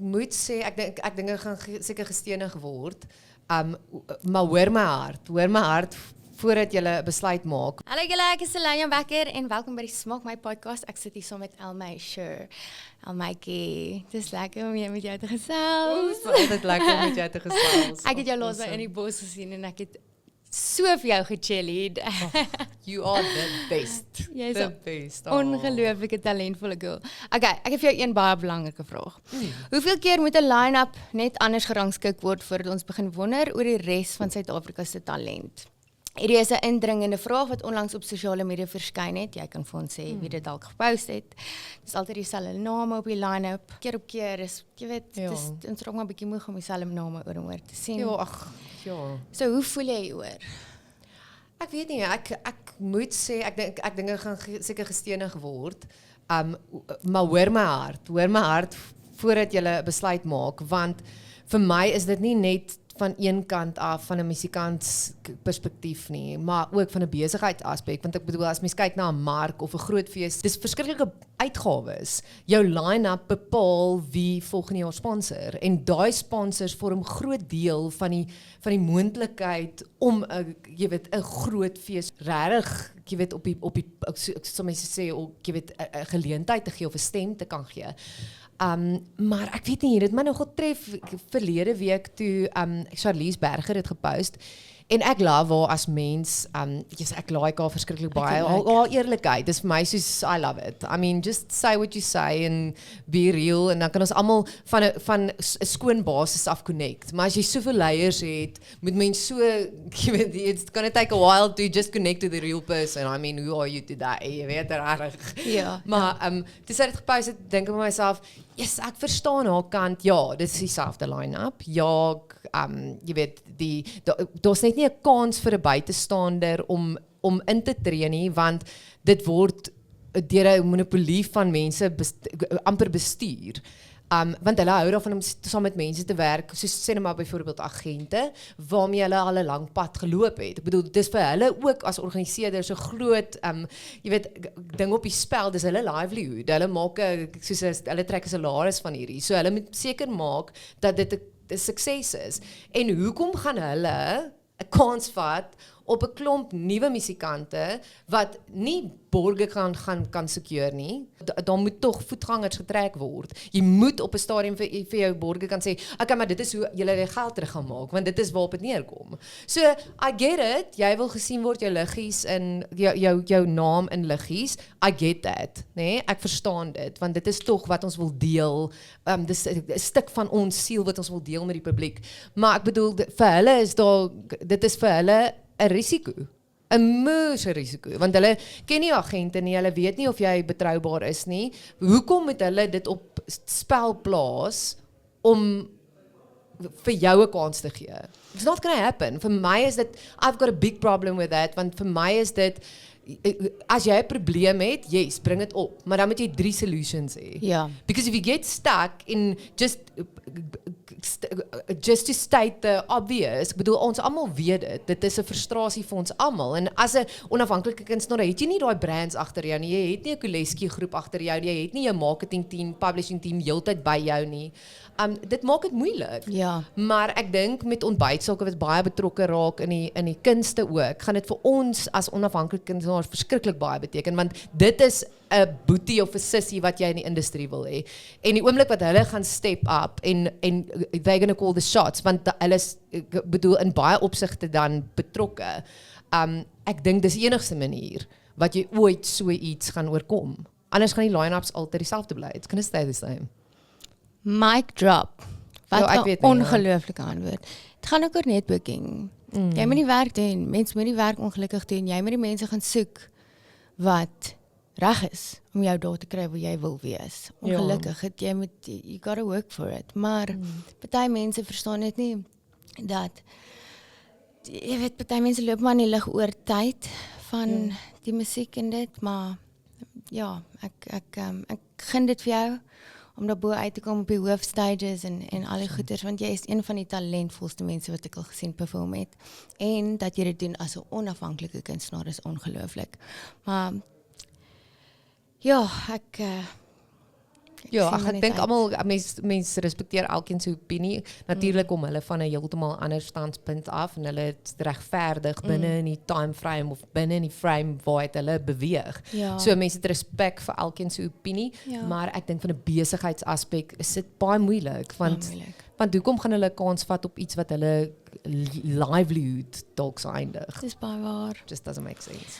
moet sê, ek dink ek gaan seker gestenig word. Maar hoor my hart voordat jy 'n besluit maak. Hallo julle, ek is Elania Becker en welkom by die Smaak My podcast. Ek sit hier saam met Elmay Sure. Elmaykie, dis lekker om met jou te gesels. Dit is altyd lekker om met jou te gesels. Ek het jou laas by in die bos gesien en ek het so vir jou gechillied. You are the best. Jy is the 'n best. ongelooflike talentvolle girl. Okay, ek het vir jou een baie belangrike vraag. Hoeveel keer moet 'n line-up net anders gerangskik word voordat ons begin wonder oor die res van Suid-Afrika se talent? Hierdie is 'n indringende vraag wat onlangs op sosiale media verskyn het. Jy kan vir ons sê wie dit dalk gepost het. Dis altyd dieselfde name op die line-up. Keer op keer is, jy weet, ons raak maar 'n bietjie moeg om dieselfde name oor en oor te sien. Ja, ag, ja. So, hoe voel jy hieroor? Ek weet nie, ek moet sê, ek dink ek gaan seker gestenig word. Maar hoor my hart voordat jy 'n besluit maak, want vir my is dit nie net van een kant af van 'n musikant perspektief nie, maar ook van 'n besigheidsaspek, want ek bedoel as mens kyk na 'n mark of 'n groot fees, dis verskriklike uitgawes. Jou line-up bepaal wie volgende jaar sponsor en daai sponsors vorm groot deel van die moontlikheid om 'n groot fees regtig, jy weet op die ek sal mense sê jy weet 'n geleentheid te gee of 'n stem te kan gee. Maar ek weet nie, dit my nogal tref verlede week toe Charlize Berger het gepost en ek love haar as mens, ek like haar verskriklik baie, haar eerlikheid, dis vir my soos, I love it. I mean, just say what you say and be real, en dan kan ons almal van 'n skoon basis af connect, maar as jy soveel layers het, moet mens so, jy weet, it's gonna take a while to just connect to the real person. I mean, who are you today? Jy weet reg. Ja. Maar, toe sy dit gepost het, dink ek by myself, yes, ek verstaan haar kant, ja, dit is dieselfde line-up, ja, jy weet, daar's net nie 'n kans vir 'n buitestander om in te tree nie, want dit word deur 'n monopolie van mense amper bestuur. Want hulle hou daarvan om saam met mense te werk, soos sê nou maar byvoorbeeld agente, waarmee hulle al 'n lang pad geloop het. Ek bedoel, dis vir hulle ook as organiseerders 'n groot, jy weet, ding op die spel, dis hulle livelihood. Hulle maak hulle trek 'n salaris van hierdie. So hulle moet seker maak dat dit 'n sukses is. En hoekom gaan hulle 'n kans vat op 'n klomp nuwe musikante wat nie borge kan secure nie? Daar moet tog voetgangers getrek word. Jy moet op 'n stadium vir jou borge kan sê, okay, maar dit is hoe jy die geld terug gaan maak, want dit is waarop dit neerkom. So, I get it, jy wil gesien word, jou liggies in jou naam in liggies. I get that, nee, ek verstaan dit, want dit is tog wat ons wil deel. Dis 'n stuk van ons siel wat ons wil deel met die publiek. Maar ek bedoel, vir hulle is dit is vir hulle 'n risiko. 'n moeëse risiko, want hulle ken nie agente nie, hulle weet nie of jy betroubaar is nie. Hoekom moet hulle dit op spel plaas om vir jou 'n kans te gee? It's not gonna happen. Vir my is dit, I've got a big problem with that, want vir my is dit, as jy 'n probleem het, yes, bring dit op, maar dan moet jy 3 solutions hê. Ja. Because if you get stuck in just to state the obvious, ek bedoel, ons almal weet dit is 'n frustrasie vir ons almal, en as 'n onafhanklike kunstenaar het jy nie daai brands agter jou nie, jy het nie 'n Koleski groep agter jou nie, jy het nie jou marketing team, publishing team heeltyd by jou nie. Dit maak dit moeilik. Ja. Maar ek dink met ontbytsaake wat baie betrokke raak in die kunste ook, gaan dit vir ons as onafhanklike kunstenaars verskriklik baie beteken, want dit is 'n boetie of 'n sissie wat jy in die industrie wil hê. En die oomblik wat hulle gaan step up en they're gonna call the shots, want hulle is, ek bedoel, in baie opsigte dan betrokke. Ek dink dis die enigste manier wat jy ooit so iets gaan oorkom. Anders gaan die line-ups altyd dieselfde bly. It's gonna stay the same. Mic drop. Wat Ja, ek 'n weet nie, ongelooflike antwoord. Dit gaan ook oor netbooking. Jy moet die werk doen, mense moet die werk ongelukkig doen. Jy moet die mense gaan soek wat reg is om jou daar te kry waar jy wil wees. Ongelukkig, jy moet, you gotta work for it. Maar party mense verstaan net nie dat, jy weet, party mense loop maar in die lig oor tyd van die musiek en dit, maar ja, ek gun dit vir jou om daar bo uit te kom op die hoofstages en al die goeders, want jy is een van die talentvolste mense wat ek al gesien perform het. En dat jy dit doen as 'n onafhanklike kunstenaar is ongelooflik. Maar ja, Ja, sien maar ek net dink uit. almal mense respekteer elkeen se opinie. Natuurlik om hulle van 'n heeltemal ander standpunt af en hulle het regverdig binne in die time frame of binne in die frame waar hulle beweeg. Ja. So mense het respek vir elkeen se opinie, Ja. maar ek dink van 'n besigheidsaspek is dit baie moeilik want moeilik. want hoekom gaan hulle 'n kans vat op iets wat hulle livelihood dalk sou eindig? Dis baie waar. Just doesn't make sense.